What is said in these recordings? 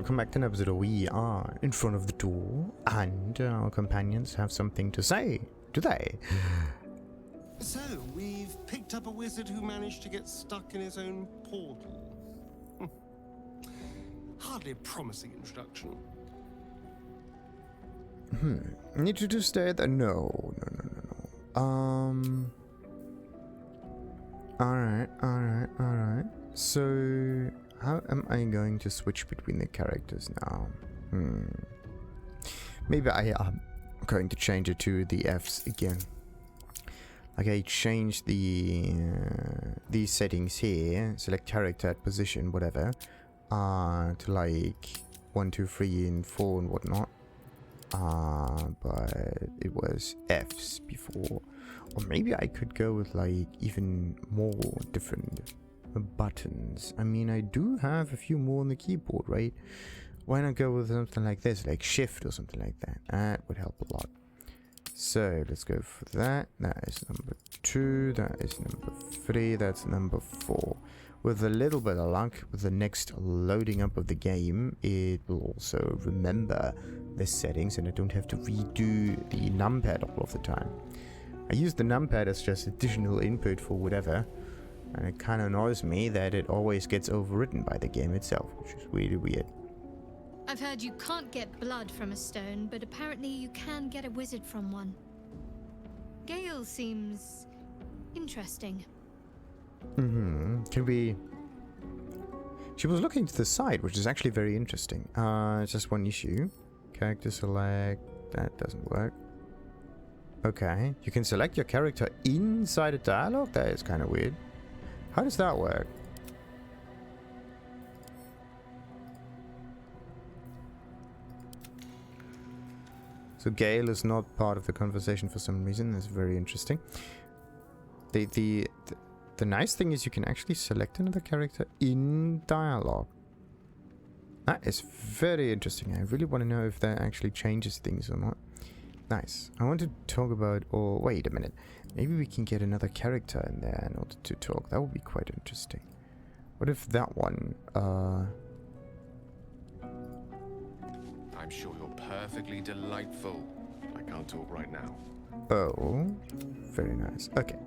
welcome back to an episode of We Are in front of the door, and our companions have something to say, do they? So, we've picked up a wizard who managed to get stuck in his own portal. Hardly a promising introduction. Need you to stay there? No. Alright. So, how am I going to switch between the characters now? Maybe I am going to change it to the Fs again. Like I changed these settings here, select character at position, whatever, to like 1, 2, 3, and 4 and whatnot. But it was Fs before. Or maybe I could go with like even more different buttons. I mean, I do have a few more on the keyboard, right? Why not go with something like this, like shift or something like that? That would help a lot. So let's go for that. That is number 2, that is number 3, that's number 4. With a little bit of luck, with the next loading up of the game, it will also remember the settings and I don't have to redo the numpad all of the time. I use the numpad as just additional input for whatever, and it kind of annoys me that it always gets overwritten by the game itself, which is really weird. I've heard you can't get blood from a stone, but apparently you can get a wizard from one. Gale seems interesting. Can we... She was looking to the side, which is actually very interesting. Just one issue. Character select... That doesn't work. Okay. You can select your character inside a dialogue? That is kind of weird. How does that work? So Gale is not part of the conversation for some reason. That's very interesting. The nice thing is you can actually select another character in dialogue. That is very interesting. I really want to know if that actually changes things or not. Nice. I want to talk about... Oh, wait a minute. Maybe we can get another character in there in order to talk. That would be quite interesting. What if that one... I'm sure you're perfectly delightful. I can't talk right now. Oh, very nice. Okay.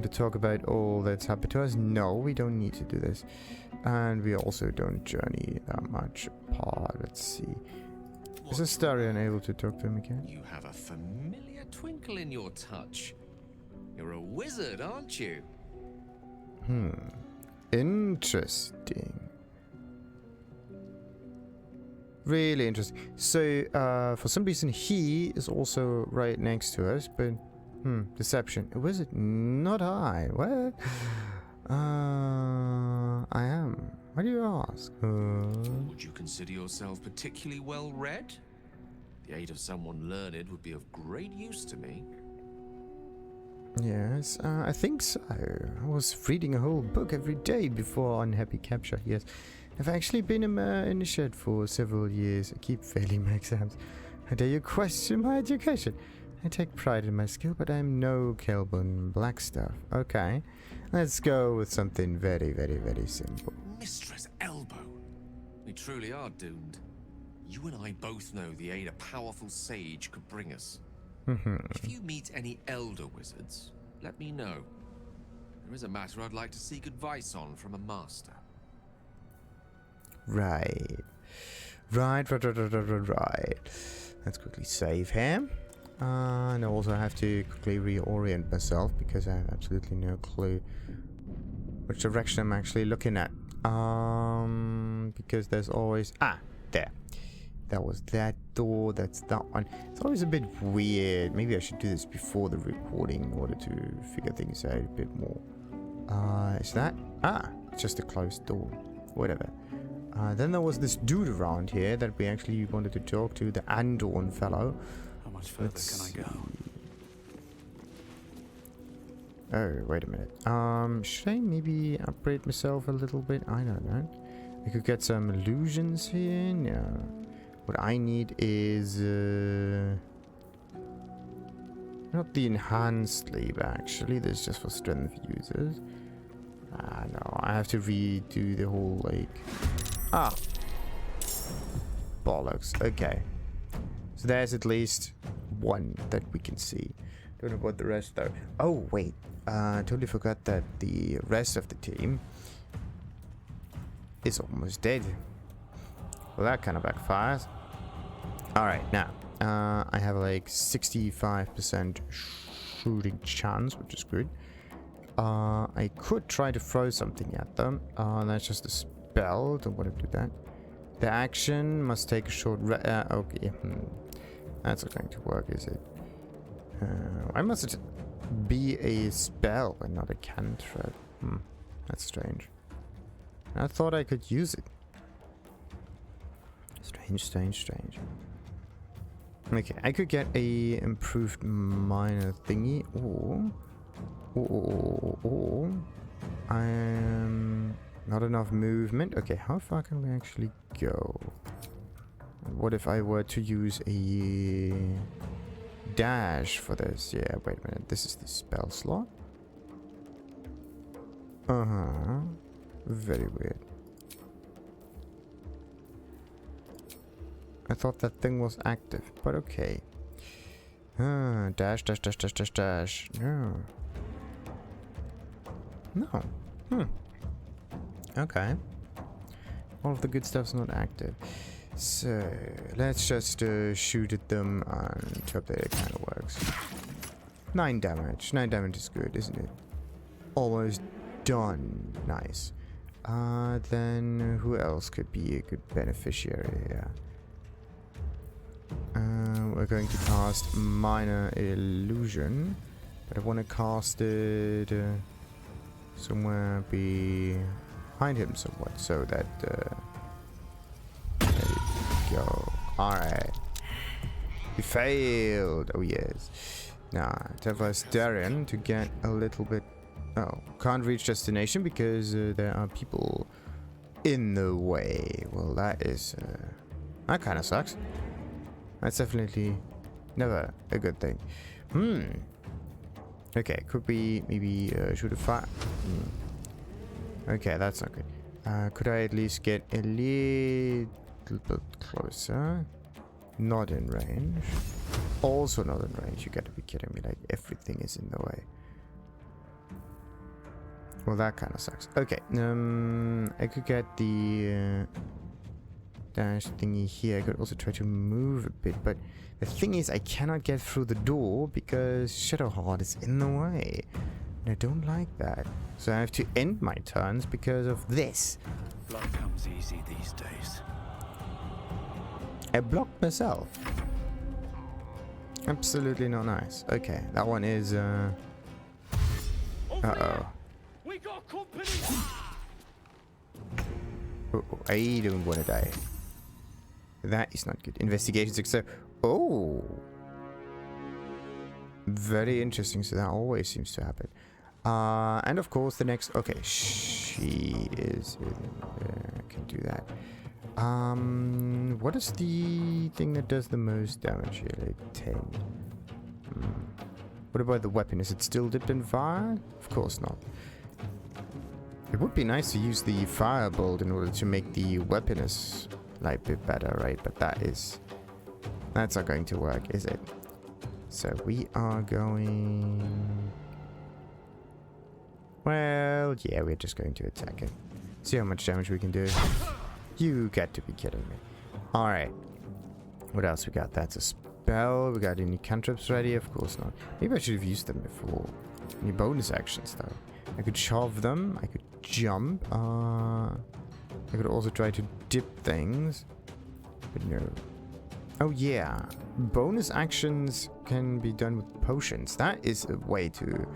To talk about all that's happened to us? No, we don't need to do this. And we also don't journey that much apart. Let's see. Is Astarion able to talk to him again? You have a familiar twinkle in your touch. You're a wizard, aren't you? Interesting. Really interesting. So, for some reason, he is also right next to us, but... deception. Was it not I? What? I am. Why do you ask? Would you consider yourself particularly well read? The aid of someone learned would be of great use to me. Yes, I think so. I was reading a whole book every day before Unhappy Capture. Yes, I've actually been in the shed for several years. I keep failing my exams. How dare you question my education? I take pride in my skill, but I'm no Kelbun Blackstaff. Okay, let's go with something very, very, very simple. Mistress Elbow, we truly are doomed. You and I both know the aid a powerful sage could bring us. If you meet any elder wizards, let me know. There is a matter I'd like to seek advice on from a master. Right. Let's quickly save him. And I also have to quickly reorient myself because I have absolutely no clue which direction I'm actually looking at. Because there's always... there. That was that door, that's that one. It's always a bit weird. Maybe I should do this before the recording in order to figure things out a bit more. Is that? It's just a closed door. Whatever. Then there was this dude around here that we actually wanted to talk to, the Andorn fellow. How much further can I go? Oh, wait a minute. Should I maybe upgrade myself a little bit? I don't know. I could get some illusions here. No. What I need is... not the enhanced sleep, actually. This is just for strength users. No. I have to redo the whole, like... bollocks. Okay. So there's at least one that we can see. Don't know about the rest though. Oh, wait. Totally forgot that the rest of the team is almost dead. Well, that kind of backfires. Alright, now. I have like 65% shooting chance, which is good. I could try to throw something at them. That's just a spell. Don't want to do that. The action must take a short okay. That's not going to work, is it? Why must it be a spell and not a cantrip? That's strange. I thought I could use it. Strange. Okay, I could get a improved minor thingy, or I am not enough movement. Okay, how far can we actually go? What if I were to use a dash for this? Yeah, wait a minute. This is the spell slot. Very weird. I thought that thing was active, but okay. Dash. No. Okay. All of the good stuff's not active. So, let's just shoot at them and hope that it kind of works. 9 damage. 9 damage is good, isn't it? Almost done. Nice. Then who else could be a good beneficiary here? We're going to cast Minor Illusion, but I want to cast it somewhere behind him somewhat, so that there we go. Alright. We failed. Oh yes. Now, time for Astarion to get a little bit... Oh, can't reach destination because there are people in the way. Well, that is... that kind of sucks. That's definitely never a good thing. Okay, could we maybe shoot a fire? Okay, that's not good. Could I at least get a little bit closer? Not in range. Also not in range. You gotta be kidding me. Like, everything is in the way. Well, that kind of sucks. Okay, I could get the... dash thingy here. I could also try to move a bit, but the thing is I cannot get through the door because Shadowheart is in the way. And I don't like that. So I have to end my turns because of this. Blood comes easy these days. I blocked myself. Absolutely not nice. Okay, that one is uh-oh. We got company. I don't want to die. That is not good. Investigation success. Oh. Very interesting. So that always seems to happen. And of course the next... Okay, she is in there. I can do that. What is the thing that does the most damage here? Like 10. What about the weapon? Is it still dipped in fire? Of course not. It would be nice to use the firebolt in order to make the weapon as like a bit better, right? But that's not going to work, is it? So we are going... Well, yeah, we're just going to attack it. See how much damage we can do. You got to be kidding me. Alright. What else we got? That's a spell. We got any cantrips ready? Of course not. Maybe I should have used them before. Any bonus actions though? I could shove them. I could jump. I could also try to dip things. But no. Oh yeah. Bonus actions can be done with potions. That is a way to...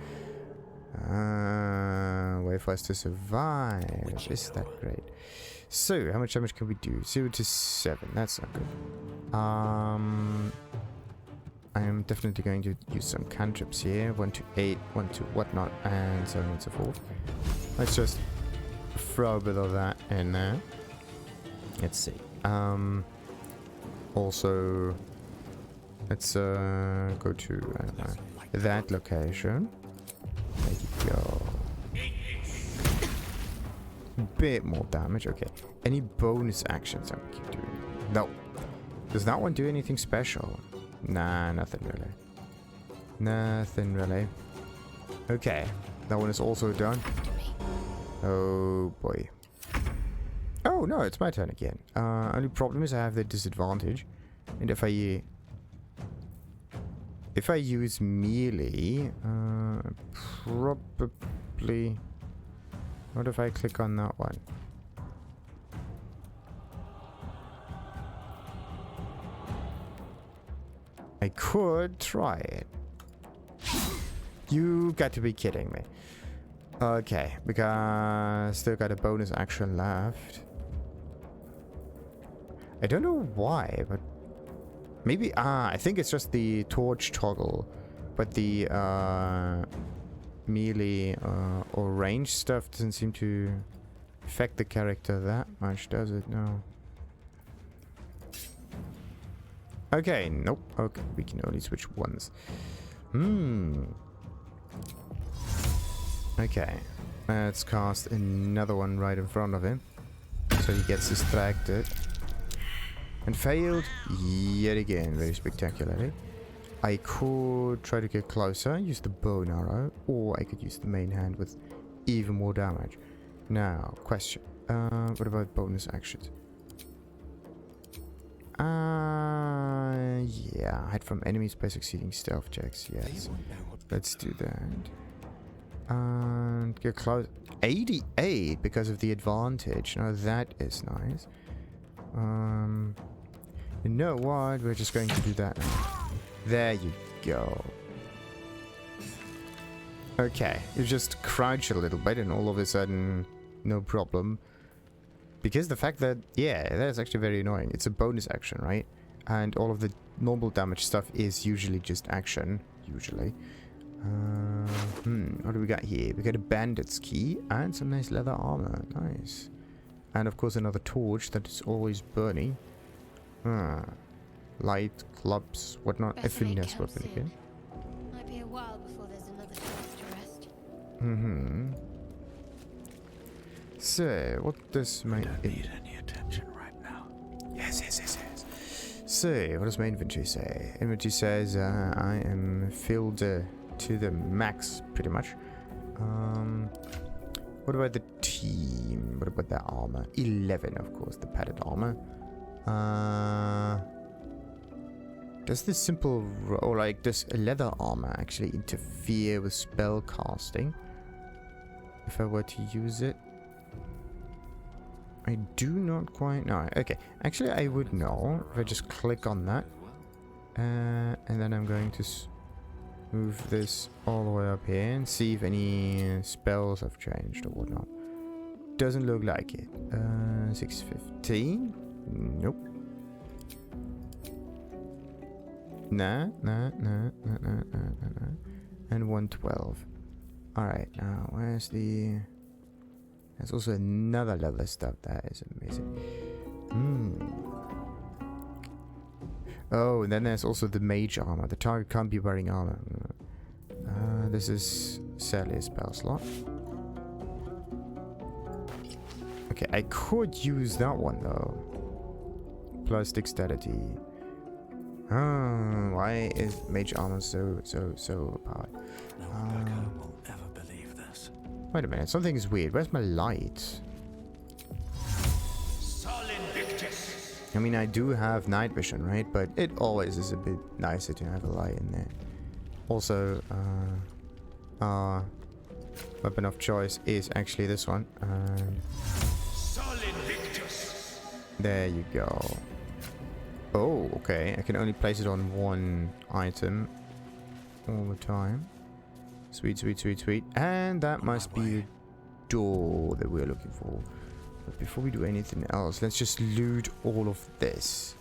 way for us to survive. Is that great? So, how much damage can we do? 0 to 7. That's not good. I am definitely going to use some cantrips here. 1 to 8, 1 to whatnot, and so on and so forth. Let's just throw a bit of that in there. Let's see. Also, let's go to that location. There you go. Bit more damage. Okay. Any bonus actions I keep doing? No. Does that one do anything special? Nah, nothing really. Nothing really. Okay, that one is also done. Oh boy. Oh no, it's my turn again. Only problem is I have the disadvantage. And if I use melee, probably... What if I click on that one? I could try it. You got to be kidding me. Okay, because still got a bonus action left. I don't know why, but maybe I think it's just the torch toggle, but the melee or range stuff doesn't seem to affect the character that much, does it? No. Okay, nope. Okay, we can only switch once. Okay, let's cast another one right in front of him, so he gets distracted. And failed yet again, very spectacularly. I could try to get closer, use the bow and arrow, or I could use the main hand with even more damage. Now, question. What about bonus actions? Yeah, hide from enemies by succeeding stealth checks, yes. Let's do that. And get close. 88 because of the advantage. Now that is nice. You know what? We're just going to do that now. There you go. Okay, you just crouch a little bit and all of a sudden, no problem. Because the fact that, yeah, that's actually very annoying. It's a bonus action, right? And all of the normal damage stuff is usually just action, usually. What do we got here? We got a bandit's key and some nice leather armor. Nice. And of course another torch that is always burning. Light, clubs, whatnot. A finesse weapon again. Might be a while before there's another place to rest. So, what does my... Don't need any attention right now. Yes. So, what does my inventory say? Inventory says I am filled to the max, pretty much. What about the team? What about their armor? 11, of course, the padded armor. Does this simple... or like, does leather armor actually interfere with spell casting? If I were to use it? I do not quite know. Okay, actually I would know if I just click on that. And then I'm going to move this all the way up here and see if any spells have changed or whatnot. Doesn't look like it. 615? Nope. Nah. And 112. Alright, now where's the... There's also another leather stuff. That is amazing. Oh, and then there's also the mage armor. The target can't be wearing armor. This is sadly a spell slot. Okay, I could use that one though. Plus dexterity. Why is mage armor so powered? No one back home will ever believe this. Wait a minute, something is weird. Where's my light? I mean, I do have night vision, right? But it always is a bit nicer to have a light in there. Also, weapon of choice is actually this one. There you go. Oh, okay. I can only place it on one item all the time. Sweet. And that must be the door that we're looking for. But before we do anything else, let's just loot all of this.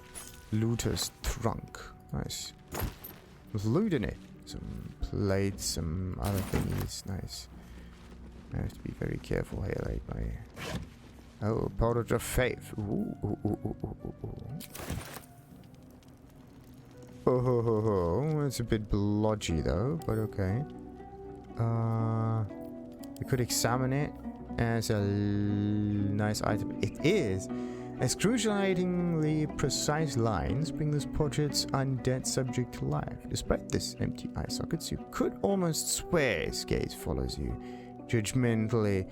Looter's trunk. Nice. With loot in it. Some plates, some other thingies. Nice. I have to be very careful here, like my... Oh, powder of faith. Ooh. Oh, it's a bit blodgy though, but okay. We could examine it as a nice item. It is Excruciatingly precise lines bring this portrait's undead subject to life. Despite this empty eye sockets, you could almost swear his gaze follows you, judgmentally.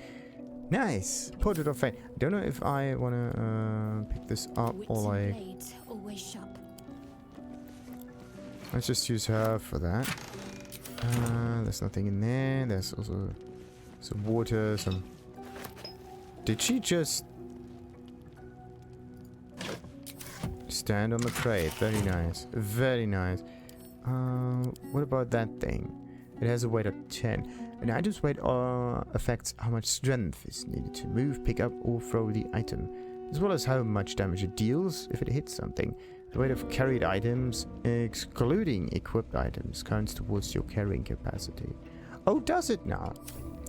Nice! Portrait of Fane. I don't know if I want to pick this up or like... blades always sharp. Let's just use her for that. There's nothing in there. There's also some water, some... Did she just... stand on the crate? Very nice. Very nice. What about that thing? It has a weight of 10. An item's weight affects how much strength is needed to move, pick up, or throw the item, as well as how much damage it deals if it hits something. The weight of carried items, excluding equipped items, counts towards your carrying capacity. Oh, does it now?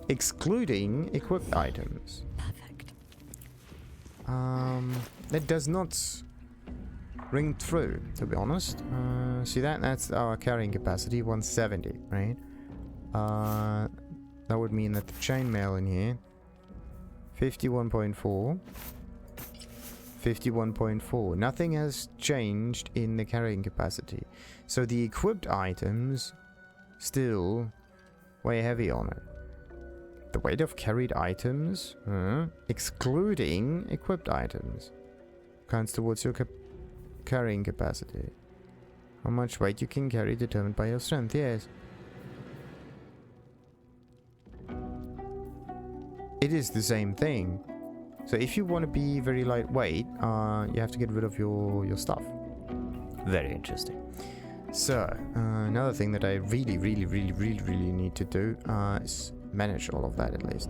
Excluding equipped items. Perfect. That does not ring through, to be honest. See that? That's our carrying capacity, 170, right? That would mean that the chainmail in here, 51.4. 51.4. Nothing has changed in the carrying capacity. So the equipped items still weigh heavy on it. The weight of carried items, excluding equipped items, counts towards your carrying capacity. How much weight you can carry determined by your strength, yes. It is the same thing. So if you want to be very lightweight, you have to get rid of your stuff. Very interesting. So, another thing that I really need to do is manage all of that at least.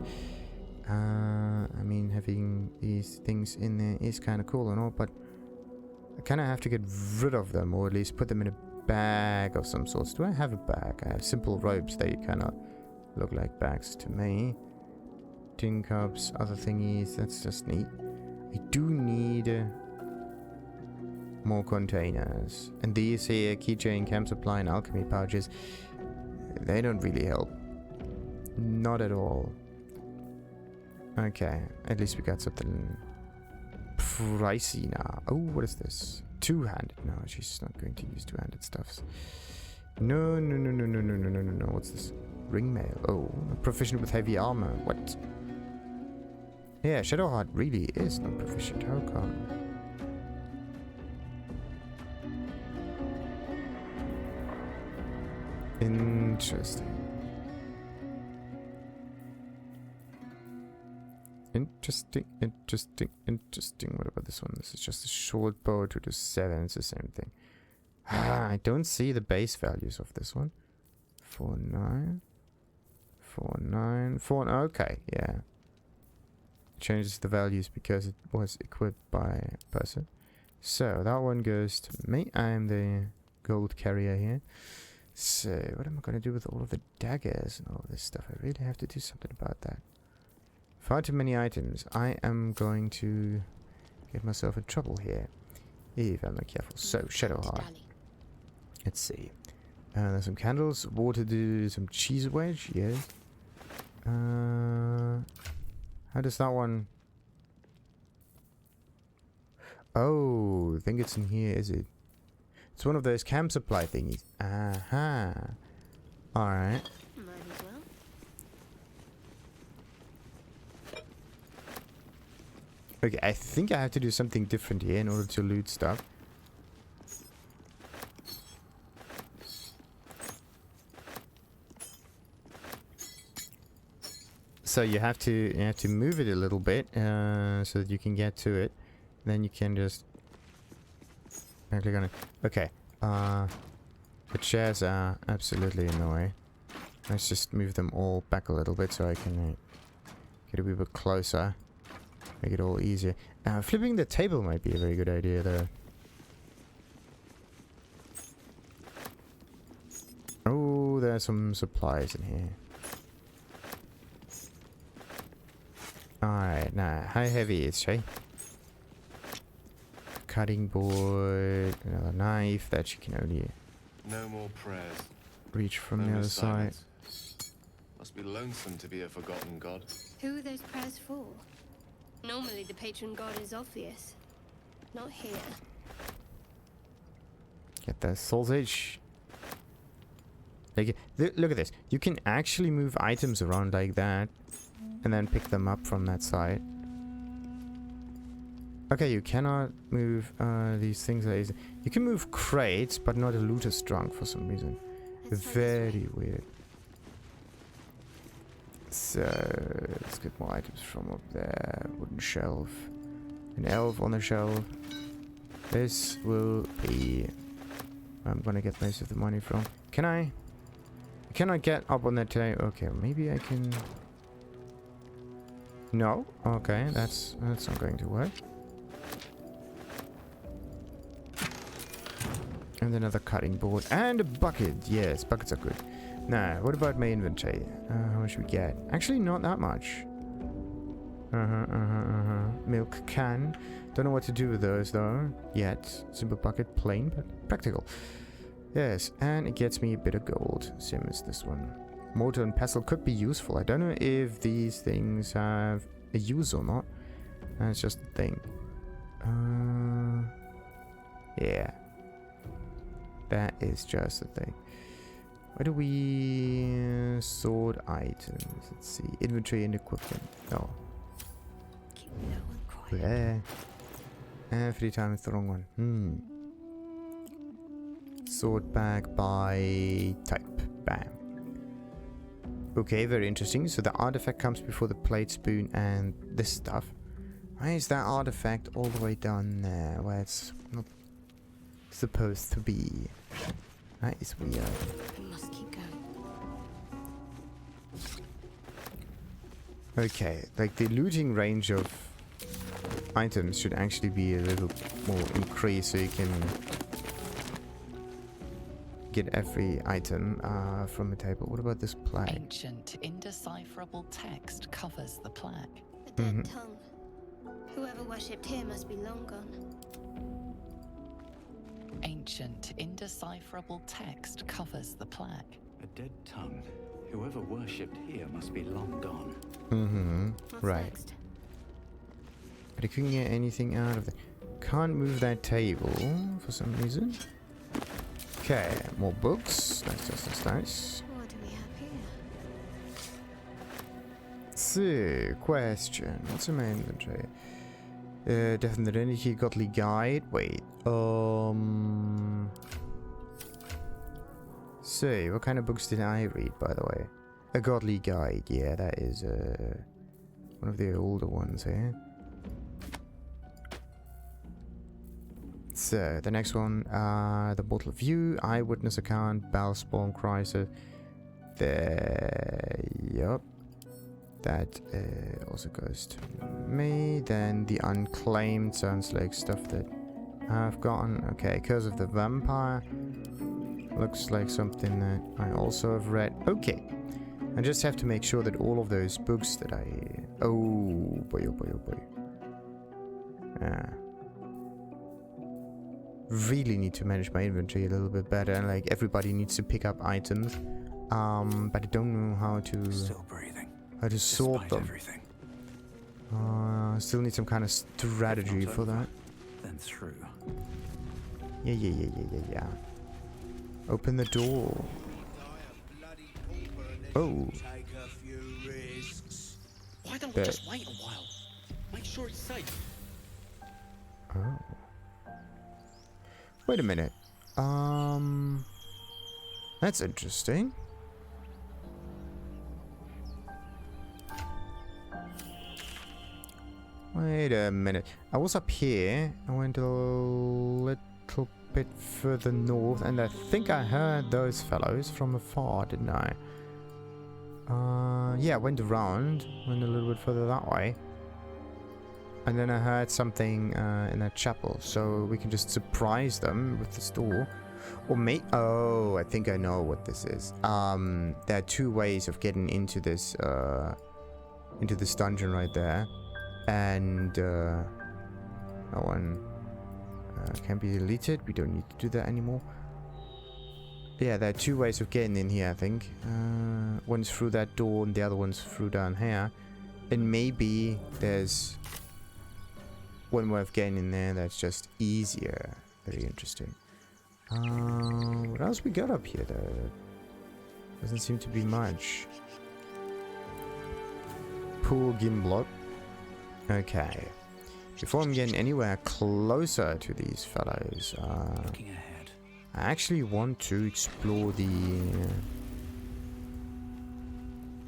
I mean, having these things in there is kind of cool and all, but I kind of have to get rid of them, or at least put them in a bag of some sorts. Do I have a bag? I have simple ropes. They kind of look like bags to me. Tin cups, other thingies. That's just neat. I do need more containers. And these here, keychain, camp supply, and alchemy pouches, they don't really help. Not at all. Okay, at least we got something pricey now. Oh, what is this? Two-handed. No, she's not going to use two-handed stuffs. No. What's this? Ring mail. Oh, proficient with heavy armor. What? Yeah, Shadowheart really is not proficient. How come? Interesting. Interesting. What about this one? This is just a short bow to the 7. It's the same thing. I don't see the base values of this one. 4.9. 4.9. 4. Okay, yeah. Changes the values because it was equipped by a person. So that one goes to me. I am the gold carrier here. So what am I going to do with all of the daggers and all of this stuff? I really have to do something about that. Far too many items. I am going to get myself in trouble here if I'm not careful. So, Shadowheart. Let's see. There's some candles, water to do some cheese wedge. Yes. How does that one... Oh, I think it's in here, is it? It's one of those camp supply thingies. Aha. Alright. Might as well. Okay, I think I have to do something different here in order to loot stuff. So you have to move it a little bit so that you can get to it. Then you can just click on it. Okay. The chairs are absolutely in the way. Let's just move them all back a little bit so I can get a wee bit closer. Make it all easier. Flipping the table might be a very good idea though. Oh, there's some supplies in here. Alright, now, how heavy is she? Cutting board, another knife that you can only No more prayers. reach from the other side. Must be lonesome to be a forgotten god. Who are those prayers for? Normally the patron god is obvious. Not here. Get the sausage. Like, look at this. You can actually move items around like that. And then pick them up from that side. Okay, you cannot move these things that easy. You can move crates, but not a looter's trunk for some reason. Very weird. So, let's get more items from up there. Wooden shelf. An elf on the shelf. This will be... I'm gonna get most of the money from. Can I? Can I get up on that table? Okay, maybe I can... No? Okay, that's not going to work. And another cutting board. And a bucket. Yes, buckets are good. Now, what about my inventory? How much we get? Actually, not that much. Milk can. Don't know what to do with those, though. Yet. Simple bucket, plain, but practical. Yes, and it gets me a bit of gold. Same as this one. Mortar and pestle could be useful. I don't know if these things have a use or not. That's just a thing. Yeah. That is just a thing. Where do we sort items? Let's see. Inventory and equipment. No. Keep no one quiet. Yeah. Every time it's the wrong one. Sort back by type. Bam. Okay, very interesting. So the artifact comes before the plate, spoon, and this stuff. Why is that artifact all the way down there, where it's not supposed to be? That is weird. We must keep going. Okay, like the looting range of items should actually be a little more increased, so you can get every item from the table. What about this plaque? Ancient, indecipherable text covers the plaque. A dead tongue. Whoever worshipped here must be long gone. Ancient, indecipherable text covers the plaque. A dead tongue. Whoever worshipped here must be long gone. What's Right. next? But I couldn't get anything out of it. Can't move that table for some reason. Okay, more books. Nice. What do we have here? So, question. What's in my inventory? Death and Identity, Godly Guide. Wait. So, what kind of books did I read, by the way? A Godly Guide. Yeah, that is one of the older ones here. So, the next one, The Mortal View, Eyewitness Account, Bellspawn Crisis. Yup. That also goes to me. Then The Unclaimed sounds like stuff that I've gotten. Okay, Curse of the Vampire. Looks like something that I also have read. Okay. I just have to make sure that all of those books that I... Oh boy. Really need to manage my inventory a little bit better. Like, everybody needs to pick up items. But I don't know how to... Still breathing. How to sort Despite them. Everything. Still need some kind of strategy for that. Then through. Yeah. Open the door. Oh. Why don't we just wait a while? Make sure it's safe. Oh. Wait a minute. That's interesting. Wait a minute. I was up here. I went a little bit further north, and I think I heard those fellows from afar, didn't I? Yeah, I went around, went a little bit further that way. And then I heard something in that chapel, so we can just surprise them with this door. Or oh, I think I know what this is. There are two ways of getting into this dungeon right there. And that one can be deleted. We don't need to do that anymore. Yeah, there are two ways of getting in here, I think. One's through that door and the other one's through down here. And maybe there's one way of getting there that's just easier. Very interesting. What else we got up here though? Doesn't seem to be much. Pool Gimblot. Okay. Before I'm getting anywhere closer to these fellows, Looking ahead. I actually want to explore the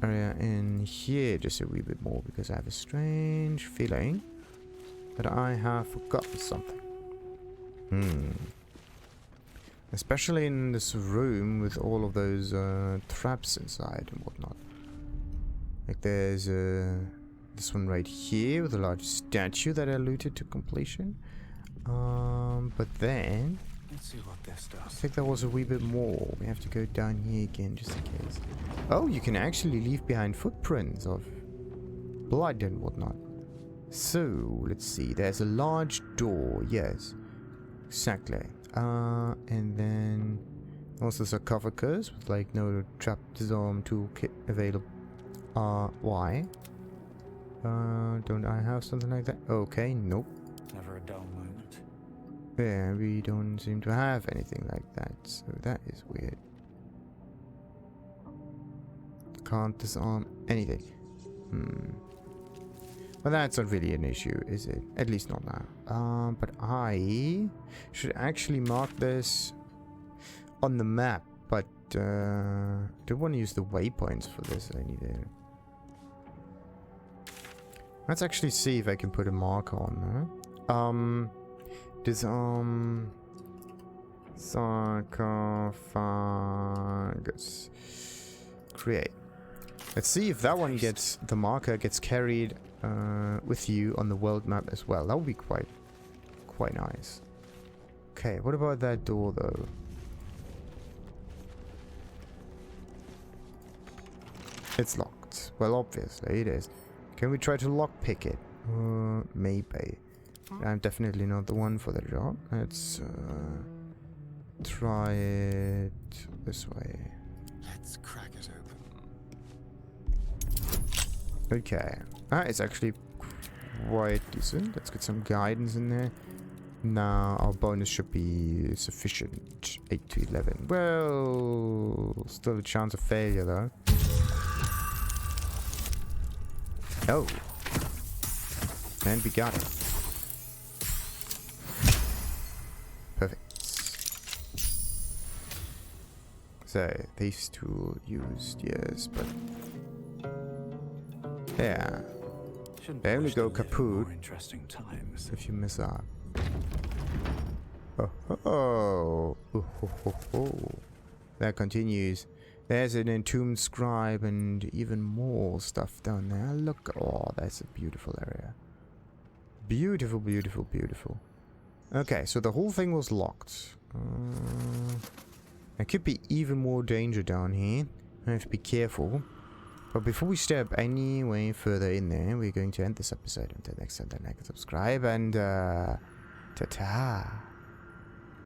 area in here just a wee bit more, because I have a strange feeling that I have forgotten something. Especially in this room with all of those traps inside and whatnot. Like there's this one right here with a large statue that I looted to completion. But then Let's see what this I does. think there was a wee bit more. We have to go down here again just in case. Oh, you can actually leave behind footprints of blood and whatnot. So, let's see. There's a large door. Yes. Exactly. And then also sarcophagus with like no trap disarm toolkit available. Why? Don't I have something like that? Okay, nope. Never a dull moment. Yeah, we don't seem to have anything like that, so that is weird. Can't disarm anything. Well, that's not really an issue, is it? At least not now. But I should actually mark this on the map, but I don't want to use the waypoints for this. I need to... Let's actually see if I can put a marker on there. Disarm sarcophagus. Create. Let's see if that one gets, the marker gets carried with you on the world map as well. That would be quite nice. Okay, what about that door though? It's locked. Well, obviously it is. Can we try to lockpick it? Maybe. I'm definitely not the one for the job. Let's try it this way. Let's crack it open. Okay. It's actually quite decent. Let's get some guidance in there. Now our bonus should be sufficient. 8 to 11. Well, still a chance of failure though. Oh. And we got it. Perfect. So, these two used, yes, but... Yeah. Shouldn't They only wish go to live in kaput more interesting times. if you miss out. Oh. That continues. There's an entombed scribe and even more stuff down there. Look. Oh, that's a beautiful area. Beautiful, beautiful, beautiful. Okay, so the whole thing was locked. There could be even more danger down here. I have to be careful. But before we step any way further in there, we're going to end this episode. Until next time, like and subscribe, and ta-ta.